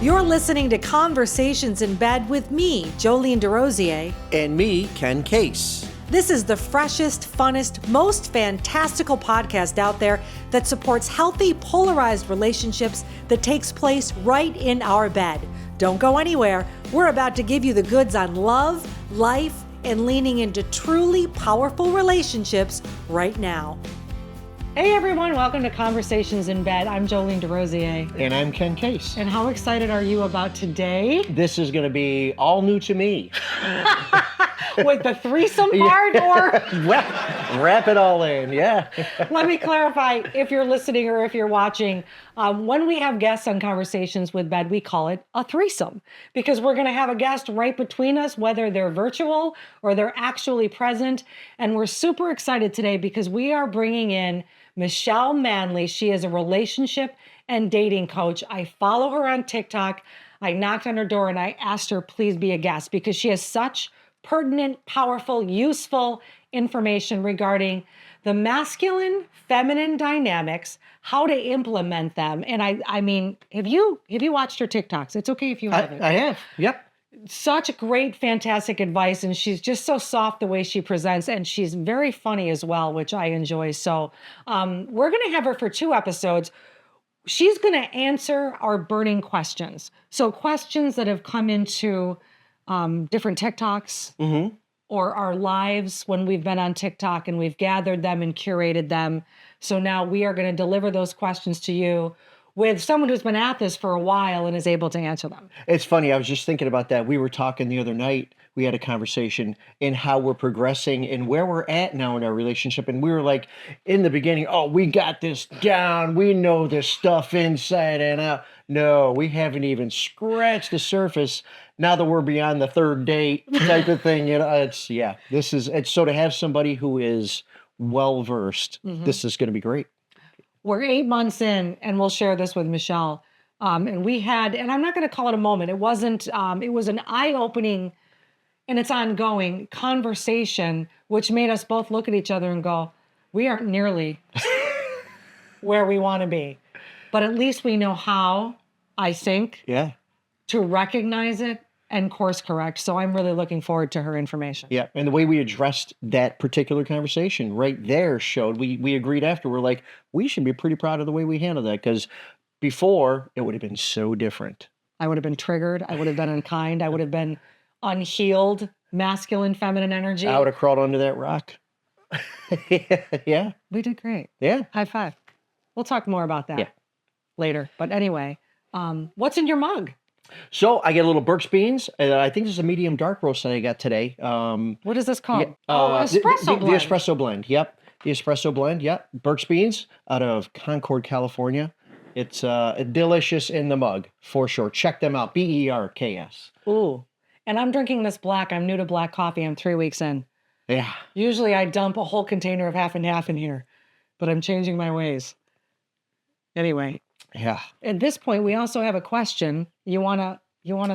You're listening to Conversations in Bed with me, Joleene and DesRosiers. And me, Ken Case. This is the freshest, funnest, most fantastical podcast out there that supports healthy, polarized relationships that takes place right in our bed. Don't go anywhere. We're about to give you the goods on love, life, and leaning into truly powerful relationships right now. Hey everyone, welcome to Conversations in Bed. I'm Joleene and DesRosiers. And I'm Ken Case. And how excited are you about today? This is going to be all new to me. With the threesome part, or? Wrap it all in, yeah. Let me clarify, if you're listening or if you're watching, when we have guests on Conversations with Bed, we call it a threesome because we're going to have a guest right between us, whether they're virtual or they're actually present. And we're super excited today because we are bringing in Michelle Manley. She is a relationship and dating coach. I follow her on TikTok. I knocked on her door and I asked her, please be a guest, because she has such pertinent, powerful, useful information regarding the masculine, feminine dynamics, how to implement them. And I mean, have you watched her TikToks? It's okay if you haven't. I have, yep. Such great, fantastic advice. And she's just so soft the way she presents. And she's very funny as well, which I enjoy. So we're going to have her for 2 episodes. She's going to answer our burning questions. So questions that have come into different TikToks or our lives when we've been on TikTok and we've gathered them and curated them. So now we are going to deliver those questions to you with someone who's been at this for a while and is able to answer them. It's funny. I was just thinking about that. We were talking the other night. We had a conversation in how we're progressing and where we're at now in our relationship. And we were like, in the beginning, oh, we got this down. We know this stuff inside and out. No, we haven't even scratched the surface. Now that we're beyond the 3rd date type of thing, it's so to have somebody who is well-versed, this is going to be great. We're 8 months in, and we'll share this with Michelle. And we had, and I'm not going to call it a moment. It wasn't, it was an eye-opening, and it's ongoing conversation, which made us both look at each other and go, we aren't nearly where we want to be. But at least we know how, I think, to recognize it and course correct. So I'm really looking forward to her information. Yeah, and the way we addressed that particular conversation right there showed, we agreed after, we're like, we should be pretty proud of the way we handled that, because before, it would have been so different. I would have been triggered. I would have been unkind. I would have been unhealed, masculine, feminine energy. I would have crawled under that rock. Yeah. We did great. Yeah. High five. We'll talk more about that later. But anyway, what's in your mug? So I get a little Burke's beans. I think this is a medium dark roast that I got today. What is this called? Espresso blend. The espresso blend. Yep. The espresso blend. Yep. Burke's beans out of Concord, California. It's delicious in the mug for sure. Check them out. BERKS. Ooh. And I'm drinking this black. I'm new to black coffee. I'm 3 weeks in. Yeah. Usually I dump a whole container of half and half in here, but I'm changing my ways. Anyway. Yeah. At this point, we also have a question. You wanna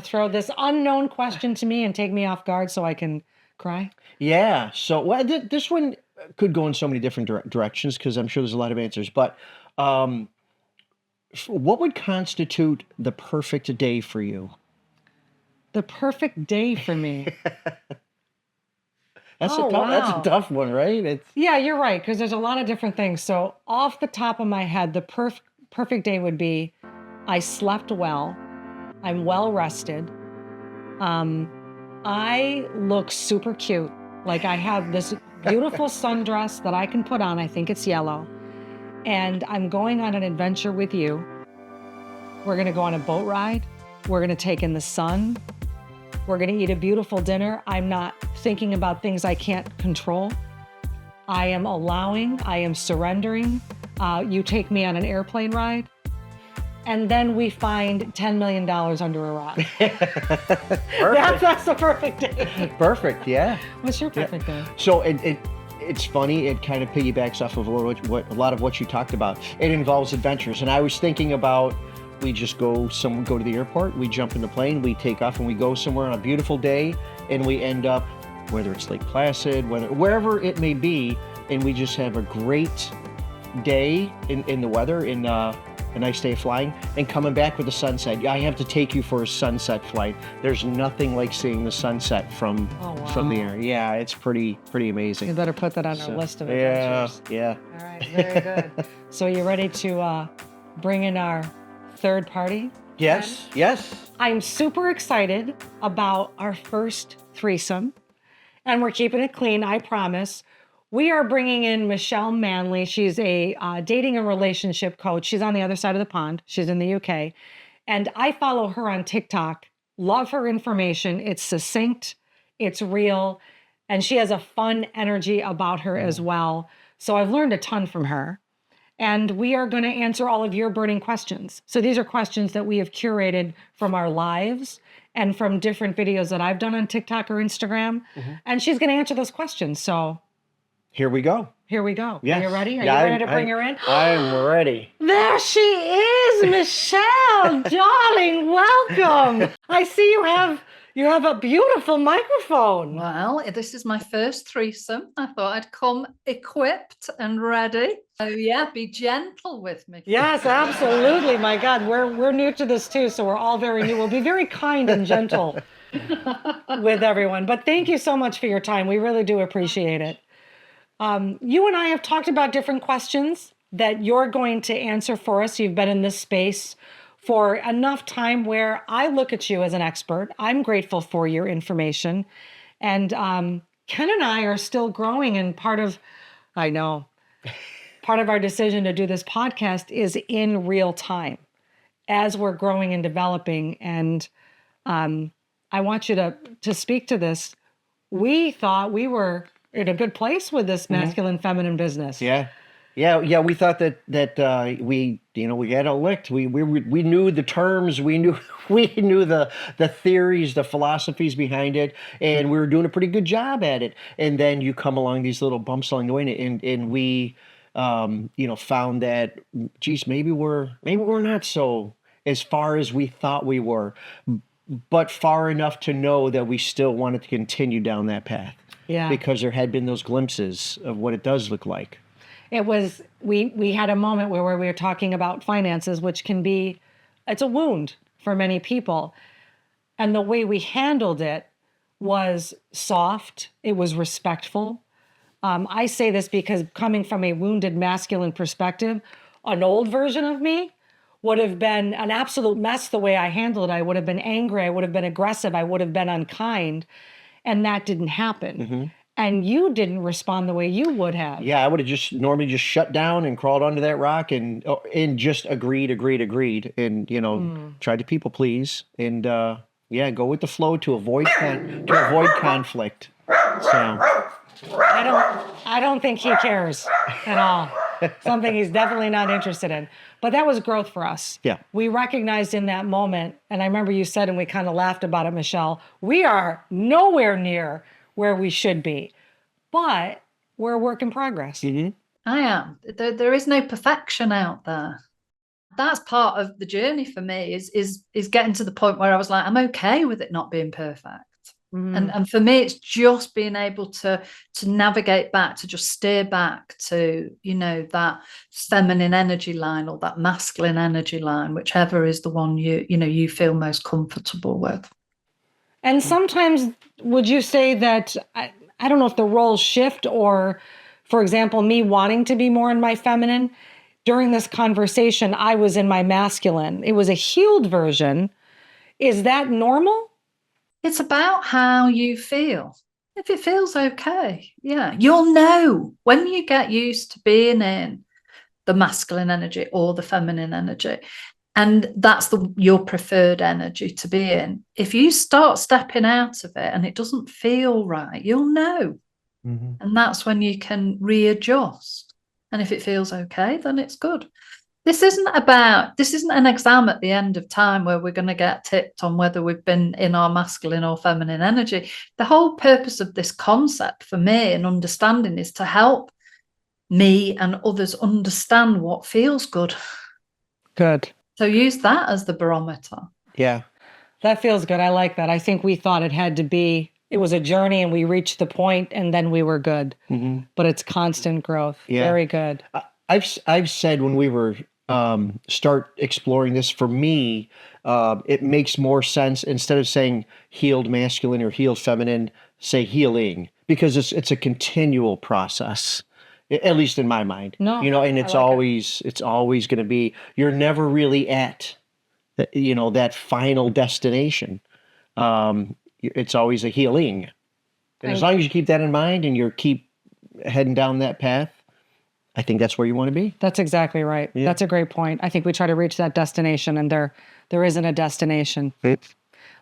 throw this unknown question to me and take me off guard so I can cry? Yeah. So this one could go in so many different directions because I'm sure there's a lot of answers. But what would constitute the perfect day for you? The perfect day for me. That's a tough one, right? Yeah, you're right, because there's a lot of different things. So off the top of my head, the perfect day would be I slept well, I'm well rested, I look super cute. Like I have this beautiful sundress that I can put on, I think it's yellow, and I'm going on an adventure with you. We're going to go on a boat ride. We're going to take in the sun. We're going to eat a beautiful dinner. I'm not thinking about things I can't control. I am allowing, I am surrendering. You take me on an airplane ride, and then we find $10 million under a rock. Perfect. That's the perfect day. Perfect, yeah. What's your perfect day? So it's funny. It kind of piggybacks off of a lot of what you talked about. It involves adventures, and I was thinking about we just go to the airport, we jump in the plane, we take off, and we go somewhere on a beautiful day, and we end up, whether it's Lake Placid, wherever it may be, and we just have a great day in the weather. And a nice day of flying, and coming back with the sunset. I have to take you for a sunset flight. There's nothing like seeing the sunset from the air. Yeah, it's pretty amazing. You better put that on our list of Yeah, adventures. yeah. All right, very good. So you ready to bring in our third party? Yes, yes. I'm super excited about our first threesome, and we're keeping it clean, I promise. We are bringing in Michelle Manley. She's a dating and relationship coach. She's on the other side of the pond. She's in the UK. And I follow her on TikTok. Love her information. It's succinct, it's real, and she has a fun energy about her as well. So I've learned a ton from her. And we are going to answer all of your burning questions. So these are questions that we have curated from our lives and from different videos that I've done on TikTok or Instagram. And she's going to answer those questions. So here we go. Here we go. Yes. Are you ready? Are Yeah, you ready to bring her in? I'm ready. There she is, Michelle, darling. Welcome. I see you have a beautiful microphone. Well, this is my first threesome. I thought I'd come equipped and ready. So yeah, be gentle with me. Yes, absolutely. My God, we're new to this too, so we're all very new. We'll be very kind and gentle with everyone. But thank you so much for your time. We really do appreciate it. You and I have talked about different questions that you're going to answer for us. You've been in this space for enough time where I look at you as an expert. I'm grateful for your information. And Ken and I are still growing, and part of our decision to do this podcast is in real time as we're growing and developing. And I want you to speak to this. We thought we were in a good place with this masculine feminine business. Yeah. We thought that we had it licked. We knew the terms. We knew the theories, the philosophies behind it, and we were doing a pretty good job at it. And then you come along these little bumps along the way, and we found that, geez, maybe we're not so as far as we thought we were, but far enough to know that we still wanted to continue down that path. Yeah. Because there had been those glimpses of what it does look like. It was, we had a moment where we were talking about finances, which it's a wound for many people. And the way we handled it was soft. It was respectful. I say this because coming from a wounded masculine perspective, an old version of me would have been an absolute mess the way I handled it. I would have been angry. I would have been aggressive. I would have been unkind. And that didn't happen. And you didn't respond the way you would have. Yeah, I would have normally just shut down and crawled onto that rock and just agreed, and tried to people please and go with the flow to avoid conflict. So I don't think he cares at all. Something he's definitely not interested in. But that was growth for us. Yeah. We recognized in that moment, and I remember you said, and we kind of laughed about it, Michelle, we are nowhere near where we should be, but we're a work in progress. I am. There is no perfection out there. That's part of the journey for me is getting to the point where I was like, I'm okay with it not being perfect. And for me, it's just being able to navigate back, to just steer back to, that feminine energy line or that masculine energy line, whichever is the one you feel most comfortable with. And sometimes would you say that, I don't know if the roles shift or, for example, me wanting to be more in my feminine, during this conversation, I was in my masculine. It was a healed version. Is that normal? It's about how you feel. If it feels okay, yeah. You'll know when you get used to being in the masculine energy or the feminine energy, and that's your preferred energy to be in. If you start stepping out of it and it doesn't feel right, you'll know. And that's when you can readjust. And if it feels okay, then it's good. This isn't an exam at the end of time where we're going to get tipped on whether we've been in our masculine or feminine energy. The whole purpose of this concept for me and understanding is to help me and others understand what feels good. Good. So use that as the barometer. Yeah. That feels good. I like that. I think we thought it was a journey and we reached the point and then we were good. But it's constant growth. Yeah. Very good. I've said when we were start exploring this. For me, it makes more sense, instead of saying healed masculine or healed feminine, say healing, because it's a continual process, at least in my mind. No, And I it's like it. always going to be, you're never really at that final destination. It's always a healing. And as And long as you keep that in mind and you keep heading down that path, I think that's where you want to be. that's exactly right. Yeah. That's a great point. I think we try to reach that destination, and there isn't a destination.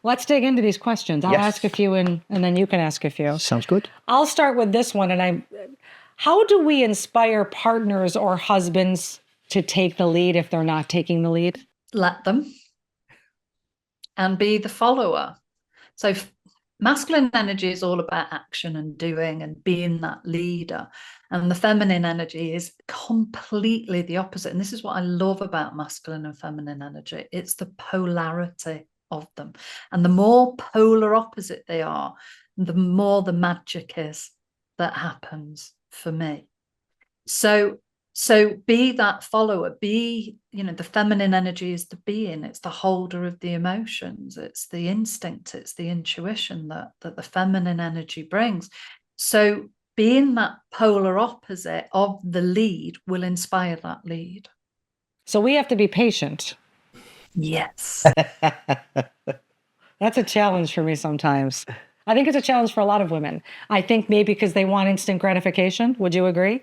Let's dig into these questions. I'll Yes. ask a few, and then you can ask a few. Sounds good. I'll start with this one, how do we inspire partners or husbands to take the lead if they're not taking the lead? Let them, and be the follower. So masculine energy is all about action and doing and being that leader. And the feminine energy is completely the opposite. And this is what I love about masculine and feminine energy. It's the polarity of them. And the more polar opposite they are, the more the magic is that happens for me. So be that follower, be, the feminine energy is the being, it's the holder of the emotions, it's the instinct, it's the intuition that the feminine energy brings. So being that polar opposite of the lead will inspire that lead. So we have to be patient. Yes. That's a challenge for me sometimes. I think it's a challenge for a lot of women. I think maybe because they want instant gratification. Would you agree?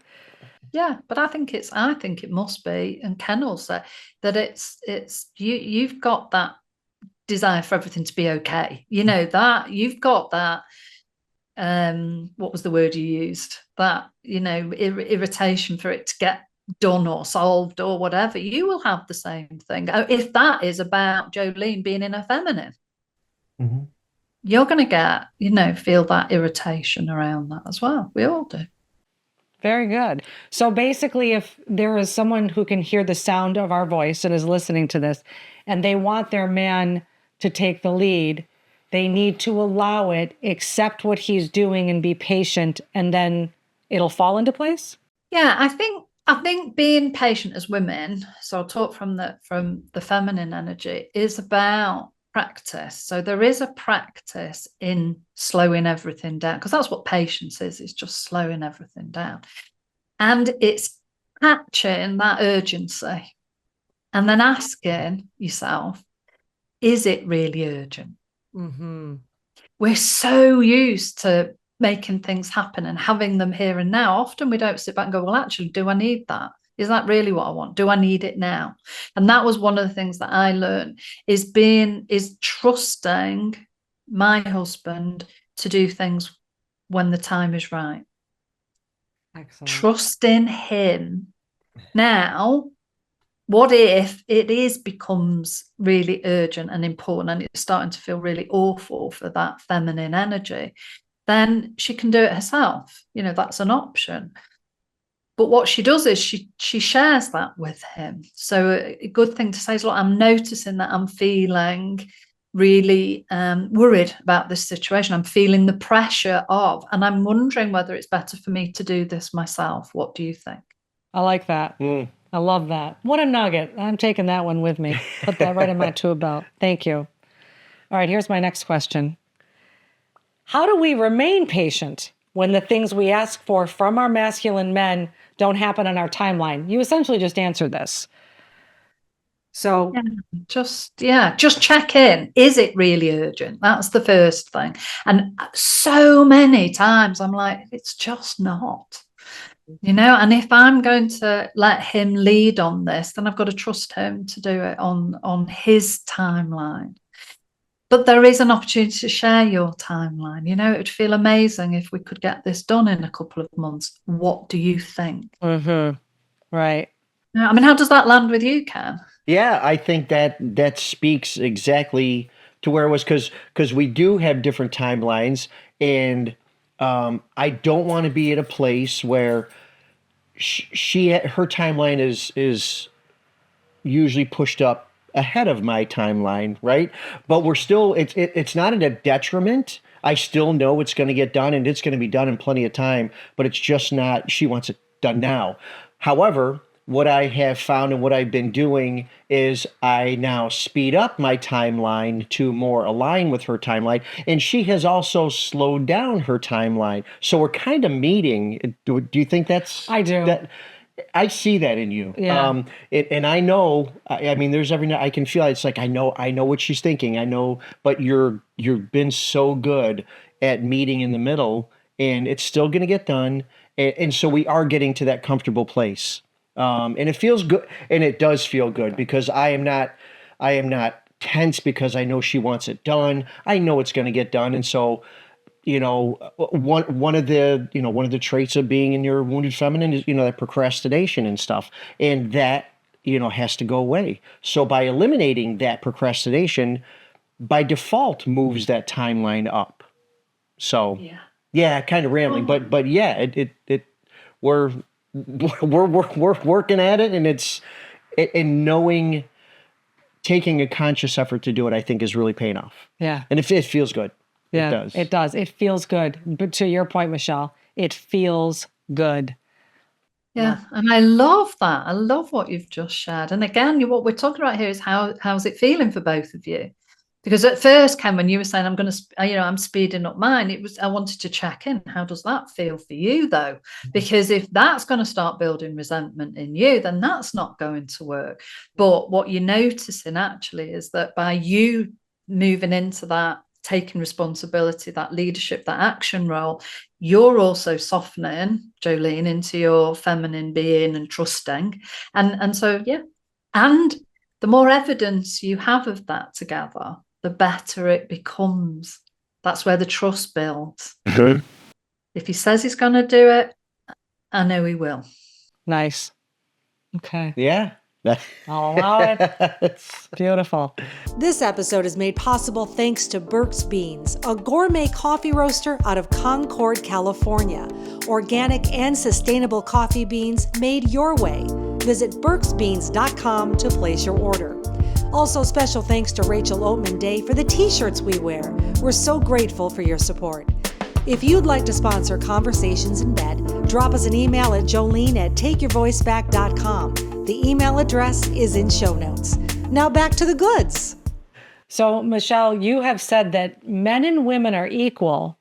Yeah, but I think it must be, and Ken will say that it's you've got that desire for everything to be okay. That you've got that, what was the word you used? That, irritation for it to get done or solved or whatever. You will have the same thing. If that is about Joleene being in her feminine, Mm-hmm. you're going to get, feel that irritation around that as well. We all do. Very good. So basically, if there is someone who can hear the sound of our voice and is listening to this, and they want their man to take the lead, they need to allow it, accept what he's doing, and be patient, and then it'll fall into place? Yeah, I think being patient as women, so I'll talk from the feminine energy, is about practice. So there is a practice in slowing everything down, because that's what patience is. It's just slowing everything down. And it's catching that urgency and then asking yourself, is it really urgent? Mm-hmm. We're so used to making things happen and having them here and now. Often we don't sit back and go, well, actually, do I need that? Is that really what I want? Do I need it now? And that was one of the things that I learned, is trusting my husband to do things when the time is right. Excellent. Trusting him. Now, what if it becomes really urgent and important, and it's starting to feel really awful for that feminine energy? Then she can do it herself. That's an option. But what she does is she shares that with him. So a good thing to say is, look, I'm noticing that I'm feeling really worried about this situation. I'm feeling the pressure of, and I'm wondering whether it's better for me to do this myself. What do you think? I like that. I love that. What a nugget. I'm taking that one with me. Put that right in my tool belt. Thank you. All right, here's my next question. How do we remain patient when the things we ask for from our masculine men don't happen on our timeline? You essentially just answered this. So just check in. Is it really urgent? That's the first thing. And so many times I'm like, it's just not. And if I'm going to let him lead on this, then I've got to trust him to do it on his timeline. But there is an opportunity to share your timeline. It would feel amazing if we could get this done in a couple of months. What do you think? Mm-hmm. Right. I mean, how does that land with you, Ken? Yeah, I think that speaks exactly to where it was, because we do have different timelines, and I don't want to be at a place where her timeline is usually pushed up ahead of my timeline, right? But we're still, it's not a detriment. I still know it's going to get done, and it's going to be done in plenty of time, but it's just not, she wants it done now. However, what I have found and what I've been doing is I now speed up my timeline to more align with her timeline. And she has also slowed down her timeline. So we're kind of meeting. Do you think that's... I do. That, I see that in you. Yeah. And I know, I mean, there's every night I can feel it. It's like, I know what she's thinking. I know, but you've been so good at meeting in the middle, and it's still going to get done. And so we are getting to that comfortable place. And it feels good, and it does feel good, because I am not tense, because I know she wants it done. I know it's going to get done. And so, one of the traits of being in your wounded feminine is, that procrastination and stuff. And that, has to go away. So by eliminating that procrastination, by default moves that timeline up. So yeah, kind of rambling, but yeah, we're working at it, and and knowing, taking a conscious effort to do it, I think is really paying off. Yeah. And it feels good. Yeah, it does. It does. It feels good. But to your point, Michelle, it feels good. Yeah, and I love that. I love what you've just shared. And again, what we're talking about here is how's it feeling for both of you? Because at first, Ken, when you were saying I'm speeding up mine, I wanted to check in. How does that feel for you, though? Because if that's going to start building resentment in you, then that's not going to work. But what you're noticing actually is that by you moving into that, taking responsibility, that leadership, that action role, you're also softening, Joleene, into your feminine being and trusting. And so, yeah. And the more evidence you have of that together, the better it becomes. That's where the trust builds. Mm-hmm. If he says he's going to do it, I know he will. Nice. Okay. Yeah. I'll allow it. Beautiful. This episode is made possible thanks to Burke's Beans, a gourmet coffee roaster out of Concord, California. Organic and sustainable coffee beans made your way. Visit burksbeans.com to place your order. Also, special thanks to Rachel Oatman Day for the t-shirts we wear. We're so grateful for your support. If you'd like to sponsor Conversations in Bed, drop us an email at jolene@takeyourvoiceback.com. The email address is in show notes. Now back to the goods. So, Michelle, you have said that men and women are equal,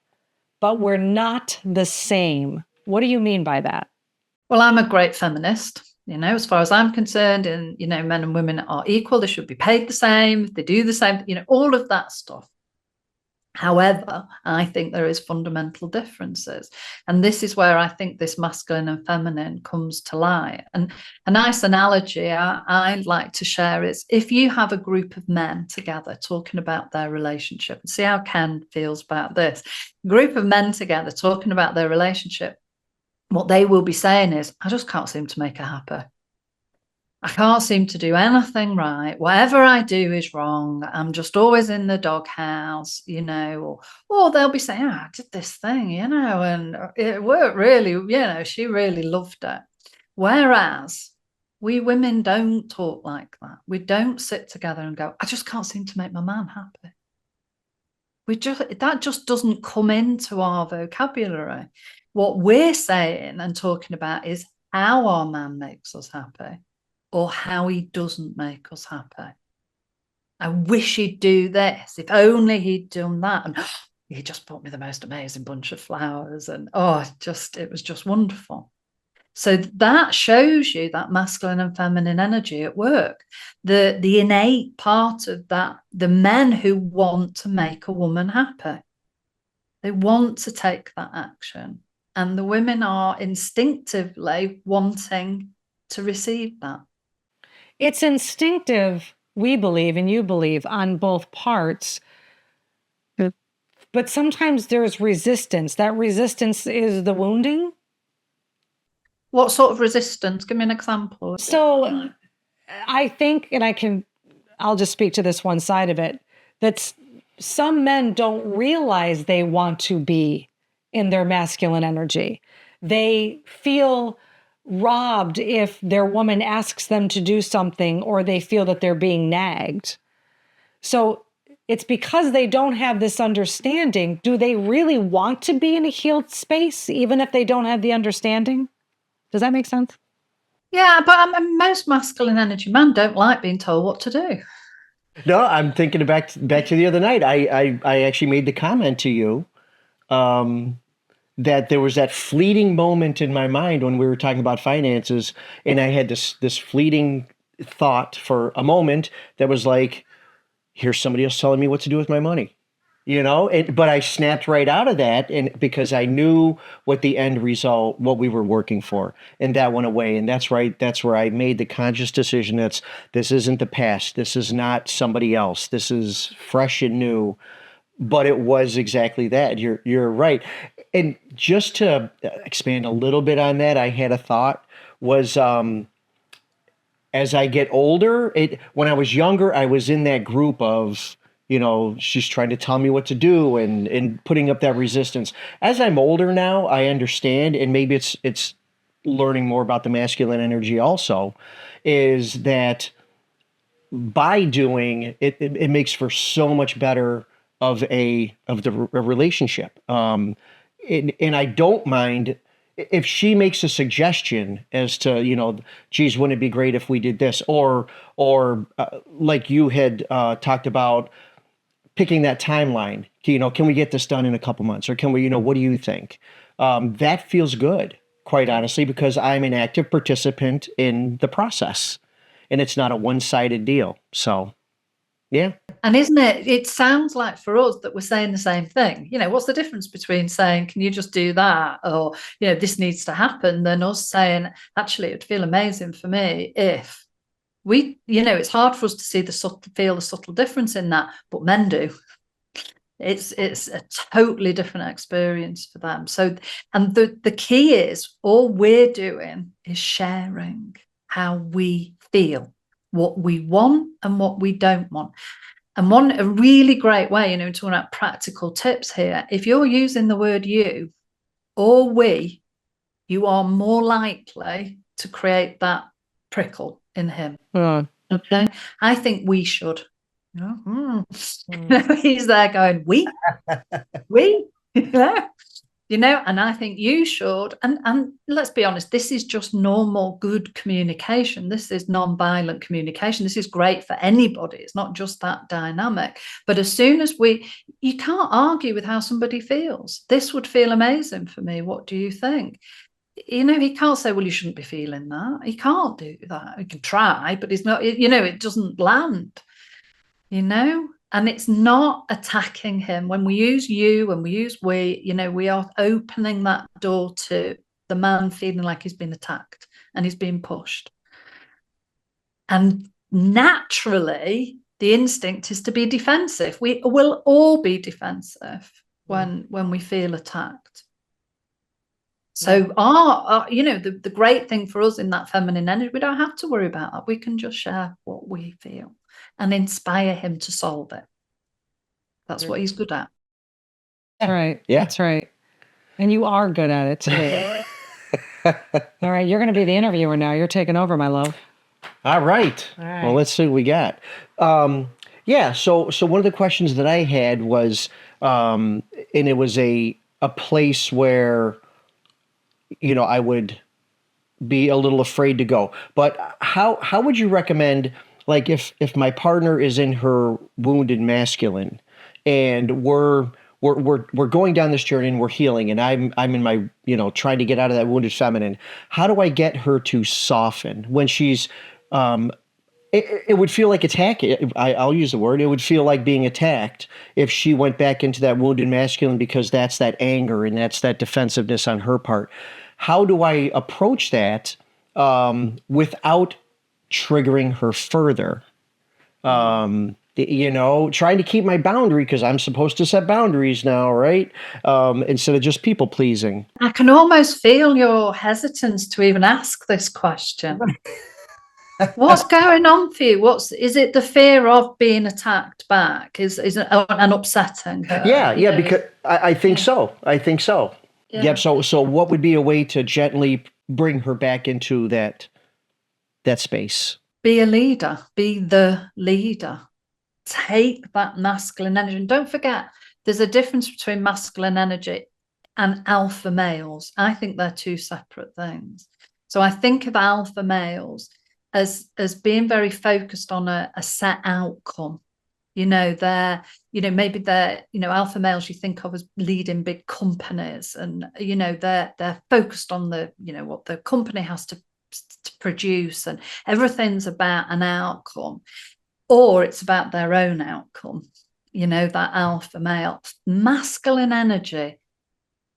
but we're not the same. What do you mean by that? Well, I'm a great feminist. As far as I'm concerned, and, men and women are equal. They should be paid the same. They do the same, all of that stuff. However, I think there is fundamental differences. And this is where I think this masculine and feminine comes to light. And a nice analogy I'd like to share is, if you have a group of men together talking about their relationship, and see how Ken feels about this, group of men together talking about their relationship, what they will be saying is, I just can't seem to make her happy. I can't seem to do anything right. Whatever I do is wrong. I'm just always in the doghouse, or they'll be saying, I did this thing, and it worked really, she really loved it. Whereas we women don't talk like that. We don't sit together and go, I just can't seem to make my man happy. That just doesn't come into our vocabulary. What we're saying and talking about is how our man makes us happy, or how he doesn't make us happy. I wish he'd do this. If only he'd done that. And he just bought me the most amazing bunch of flowers. And it was just wonderful. So that shows you that masculine and feminine energy at work. The innate part of that, the men who want to make a woman happy. They want to take that action. And the women are instinctively wanting to receive that. It's instinctive, we believe, and you believe, on both parts. But sometimes there's resistance. That resistance is the wounding. What sort of resistance? Give me an example. So I think, and I'll just speak to this one side of it, that some men don't realize they want to be in their masculine energy. They feel robbed if their woman asks them to do something, or they feel that they're being nagged. So it's because they don't have this understanding. Do they really want to be in a healed space, even if they don't have the understanding? Does that make sense? Yeah, but I mean, most masculine energy men don't like being told what to do. No, I'm thinking back to the other night. I actually made the comment to you that there was that fleeting moment in my mind when we were talking about finances, and I had this fleeting thought for a moment that was like, here's somebody else telling me what to do with my money. But I snapped right out of that, and because I knew what the end result, what we were working for, and that went away. And that's right. That's where I made the conscious decision. This isn't the past. This is not somebody else. This is fresh and new. But it was exactly that. You're right. And just to expand a little bit on that, I had a thought was as I get older, when I was younger, I was in that group of, she's trying to tell me what to do and putting up that resistance. As I'm older now, I understand, and maybe it's learning more about the masculine energy also, is that by doing it, it makes for so much better of the relationship. And I don't mind if she makes a suggestion as to, geez, wouldn't it be great if we did this? Or like you had talked about, picking that timeline, can we get this done in a couple months? Or can we, what do you think? That feels good, quite honestly, because I'm an active participant in the process and it's not a one-sided deal. So, yeah. And isn't it, it sounds like for us that we're saying the same thing. What's the difference between saying, can you just do that? Or, this needs to happen, than us saying, actually, it'd feel amazing for me if we, it's hard for us to feel the subtle difference in that, but men do. It's a totally different experience for them. So, and the key is all we're doing is sharing how we feel, what we want and what we don't want. And a really great way, talking about practical tips here, if you're using the word you or we, you are more likely to create that prickle in him. Okay. I think we should. He's there going, we, and I think you should. And let's be honest, this is just normal, good communication. This is non-violent communication. This is great for anybody. It's not just that dynamic. But as soon as you can't argue with how somebody feels. This would feel amazing for me. What do you think? He can't say, well, you shouldn't be feeling that. He can't do that. He can try, but he's not, it doesn't land, and it's not attacking him. When we use you, when we use we, we are opening that door to the man feeling like he's been attacked and he's being pushed. And naturally, the instinct is to be defensive. We will all be defensive when we feel attacked. So the great thing for us in that feminine energy, we don't have to worry about that. We can just share what we feel and inspire him to solve it. That's what he's good at. That's right. Yeah. That's right. And you are good at it too. All right. You're going to be the interviewer now. You're taking over, my love. All right. Well, let's see what we got. Yeah. So one of the questions that I had was, and it was a place where, I would be a little afraid to go. But how would you recommend, like, if my partner is in her wounded masculine, and we're going down this journey and we're healing, and I'm in my trying to get out of that wounded feminine, how do I get her to soften when she's it would feel like attacking. I'll use the word. It would feel like being attacked if she went back into that wounded masculine, because that's that anger and that's that defensiveness on her part. How do I approach that without triggering her further? Trying to keep my boundary, because I'm supposed to set boundaries now, right? Instead of just people pleasing. I can almost feel your hesitance to even ask this question. What's going on for you? Is it the fear of being attacked back? Is it an upsetting her? Yeah, because I think so. I think so. Yeah. So what would be a way to gently bring her back into that space? Be a leader. Be the leader. Take that masculine energy. And don't forget, there's a difference between masculine energy and alpha males. I think they're two separate things. So I think of alpha males as being very focused on a set outcome. Maybe they're, alpha males you think of as leading big companies, and, they're focused on what the company has to produce, and everything's about an outcome, or it's about their own outcome. That alpha male. Masculine energy,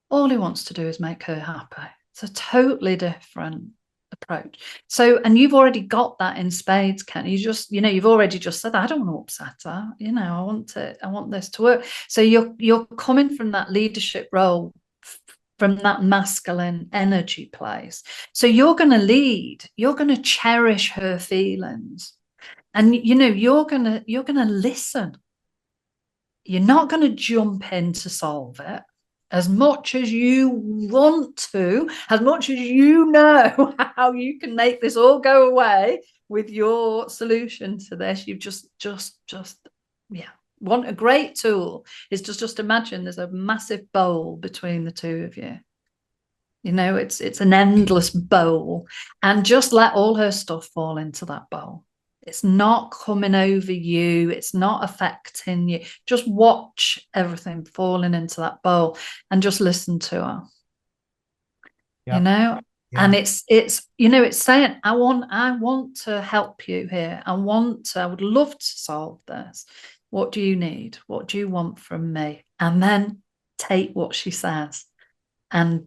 all he wants to do is make her happy. It's a totally different approach. So, and you've already got that in spades, Ken. You've already just said, I don't want to upset her. I want this to work. So you're coming from that leadership role, from that masculine energy place. So you're going to lead. You're going to cherish her feelings, and you're going to listen. You're not going to jump in to solve it. As much as you want to, as much as you know how you can make this all go away with your solution to this, you just want a great tool is to just imagine there's a massive bowl between the two of you. It's an endless bowl, and just let all her stuff fall into that bowl. It's not coming over you. It's not affecting you. Just watch everything falling into that bowl and just listen to her. Yeah. Yeah. And it's saying, I want to help you here. I would love to solve this. What do you need? What do you want from me? And then take what she says and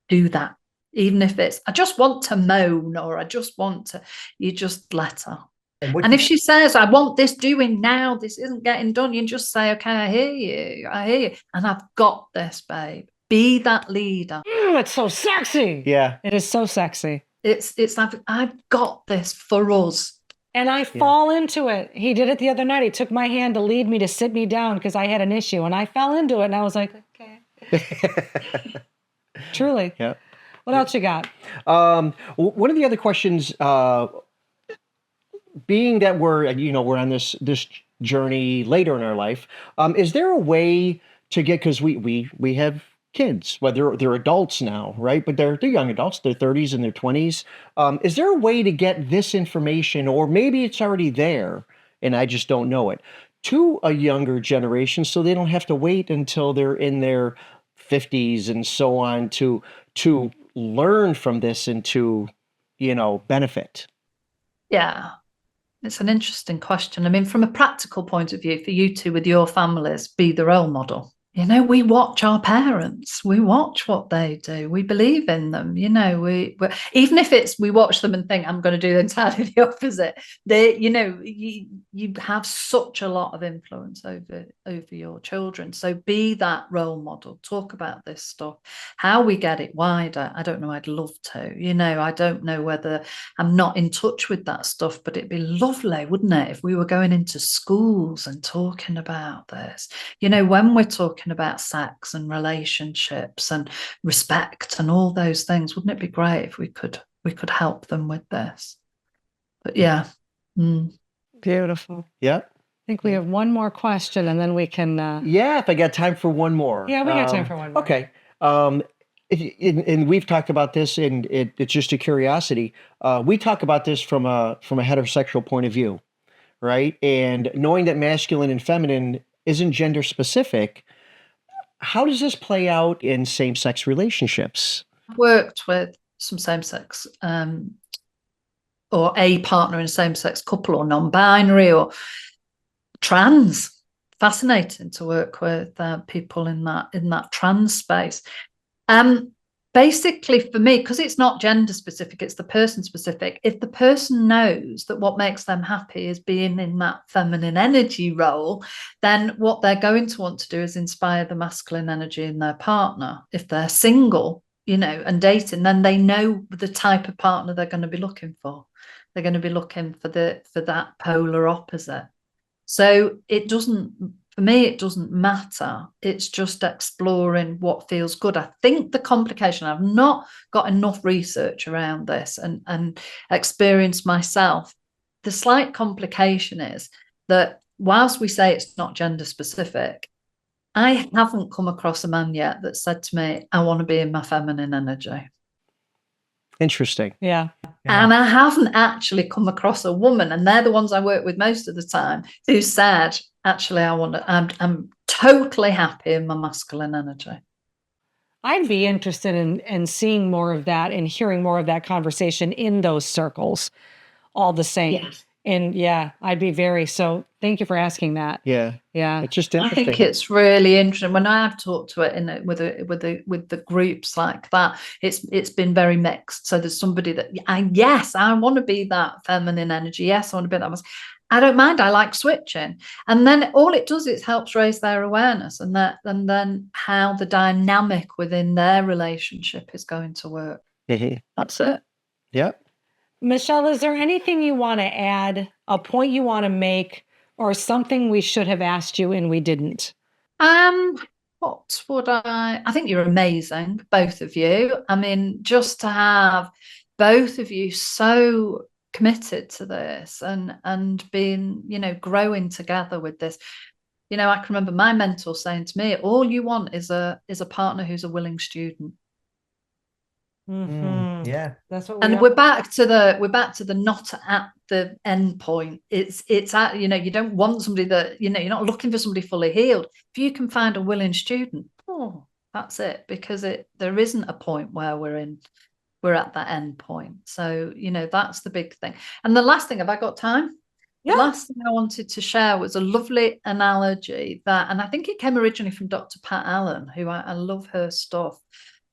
do that. Even if it's, I just want to moan, or I just want to, you just let her. And if she says, I want this doing now, this isn't getting done, you just say, okay, I hear you. And I've got this, babe. Be that leader. It's so sexy. Yeah. It is so sexy. It's like, I've got this for us. And I fall into it. He did it the other night. He took my hand to lead me, to sit me down because I had an issue. And I fell into it. And I was like, okay. Truly. Yeah. What else you got? One of the other questions, being that we're on this journey later in our life, is there a way to get, because we have kids, whether they're adults now, right? But they're young adults, their 30s and their 20s. Is there a way to get this information, or maybe it's already there and I just don't know it, to a younger generation, so they don't have to wait until they're in their 50s and so on to learn from this and to benefit? Yeah. It's an interesting question. I mean, from a practical point of view, for you two with your families, be the role model. We watch our parents. We watch what they do. We believe in them. We even if we watch them and think, I'm going to do entirely the opposite. You have such a lot of influence over your children. So be that role model. Talk about this stuff. How we get it wider, I don't know. I'd love to. I don't know whether I'm not in touch with that stuff, but it'd be lovely, wouldn't it, if we were going into schools and talking about this. When we're talking about sex and relationships and respect and all those things, wouldn't it be great if we could help them with this? But yeah. Beautiful. Yeah. I think we have one more question, and then we can if I got time for one more. Yeah, we got time for one more. Okay. And we've talked about this, and it's just a curiosity. We talk about this from a heterosexual point of view, right? And knowing that masculine and feminine isn't gender specific, how does this play out in same-sex relationships? I've worked with some same-sex or a partner in a same-sex couple, or non-binary, or trans. Fascinating to work with people in that trans space. Basically, for me, because it's not gender specific, it's the person specific. If the person knows that what makes them happy is being in that feminine energy role, then what they're going to want to do is inspire the masculine energy in their partner. If they're single, and dating, then they know the type of partner they're going to be looking for. They're going to be looking for that polar opposite. So for me, it doesn't matter. It's just exploring what feels good. I think the complication, I've not got enough research around this and experience myself. The slight complication is that whilst we say it's not gender specific, I haven't come across a man yet that said to me, I want to be in my feminine energy. Interesting. Yeah. And I haven't actually come across a woman, and they're the ones I work with most of the time, who said, actually, I'm totally happy in my masculine energy. I'd be interested in seeing more of that and hearing more of that conversation in those circles all the same. Yes. And yeah, I'd be so thank you for asking that. Yeah. Yeah. It's just I interesting. think it's really interesting. When I've talked to it with the groups like that, it's been very mixed. So there's somebody that I want to be that feminine energy. Yes, I want to be that. I don't mind. I like switching, and then all it does is helps raise their awareness, and then how the dynamic within their relationship is going to work. That's it. Yep. Michelle, is there anything you want to add, a point you want to make, or something we should have asked you and we didn't? What would I think you're amazing, both of you. I mean, just to have both of you so committed to this and being, growing together with this. I can remember my mentor saying to me, all you want is a partner who's a willing student. Mm-hmm. Yeah. That's what we're back to the not at the end point. It's at, you don't want somebody that, you're not looking for somebody fully healed. If you can find a willing student, that's it, because there isn't a point where we're at that end point. So, that's the big thing. And the last thing, have I got time? Yeah. The last thing I wanted to share was a lovely analogy and I think it came originally from Dr. Pat Allen, who I love her stuff.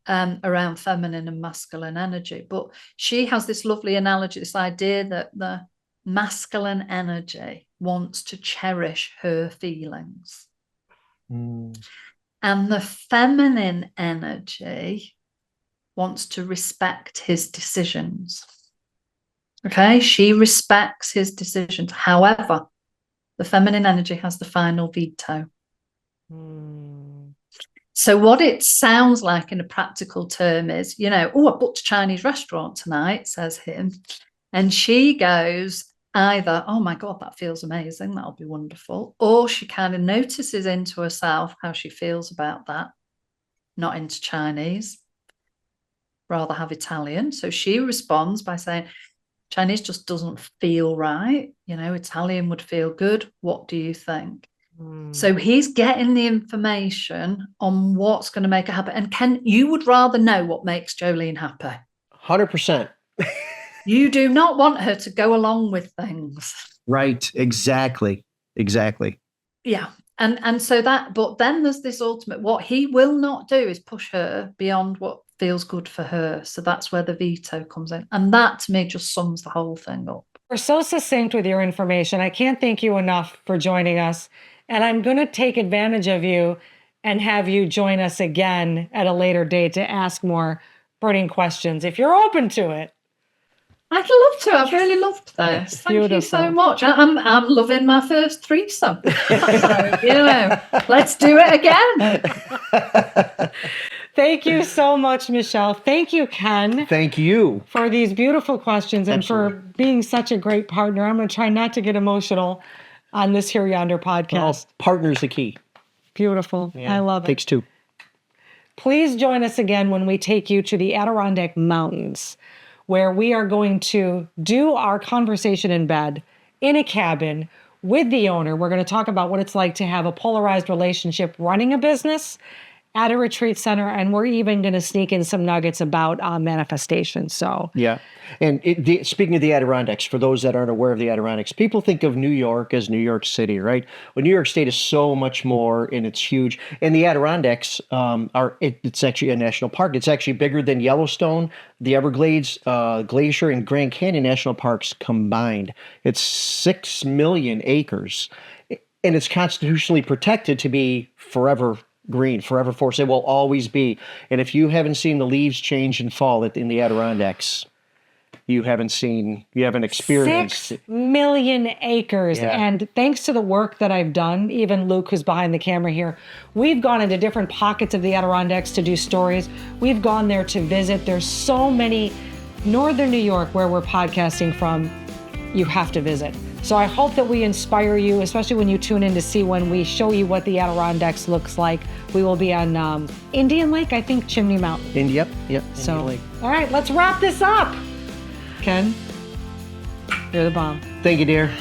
Around feminine and masculine energy, but she has this lovely analogy, this idea that the masculine energy wants to cherish her feelings, and the feminine energy wants to respect his decisions. Okay, she respects his decisions. However, the feminine energy has the final veto. So what it sounds like in a practical term is, I booked a Chinese restaurant tonight, says him. And she goes either, oh my God, that feels amazing, that'll be wonderful. Or she kind of notices into herself how she feels about that. Not into Chinese, rather have Italian. So she responds by saying, Chinese just doesn't feel right. Italian would feel good. What do you think? So he's getting the information on what's going to make her happy. And Ken, you would rather know what makes Joleene happy. 100%. You do not want her to go along with things. Right. Exactly. Yeah. And so but then there's this ultimate, what he will not do is push her beyond what feels good for her. So that's where the veto comes in. And that to me just sums the whole thing up. We're so succinct with your information. I can't thank you enough for joining us. And I'm going to take advantage of you and have you join us again at a later date to ask more burning questions, if you're open to it. I'd love to. I've really loved this. Thank you so much. I'm loving my first threesome. So, let's do it again. Thank you so much, Michelle. Thank you, Ken. Thank you. For these beautiful questions and Absolutely. for being such a great partner. I'm going to try not to get emotional on this Here Yonder podcast. Well, partner's the key. Beautiful. Yeah. I love it. Takes two. Please join us again when we take you to the Adirondack Mountains, where we are going to do our conversation in bed in a cabin with the owner. We're going to talk about what it's like to have a polarized relationship running a business at a retreat center, and we're even going to sneak in some nuggets about manifestation. So yeah. And speaking of the Adirondacks, for those that aren't aware of the Adirondacks, people think of New York as New York City, right? Well, New York State is so much more, and it's huge. And the Adirondacks it's actually a national park. It's actually bigger than Yellowstone, the Everglades Glacier, and Grand Canyon National Parks combined. It's 6 million acres, and it's constitutionally protected to be forever green, forever forest. It will always be. And if you haven't seen the leaves change and fall in the Adirondacks, you haven't experienced 6 million acres. Yeah. And thanks to the work that I've done, even Luke, who's behind the camera here, we've gone into different pockets of the Adirondacks to do stories. We've gone there to visit. There's so many. Northern New York, where we're podcasting from, you have to visit. So I hope that we inspire you, especially when you tune in to see when we show you what the Adirondacks looks like We will be on Indian Lake, I think, Chimney Mountain. Yep. So, Indian Lake. all right, let's wrap this up. Ken, you're the bomb. Thank you, dear.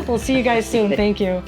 We'll see you guys soon. Thank you.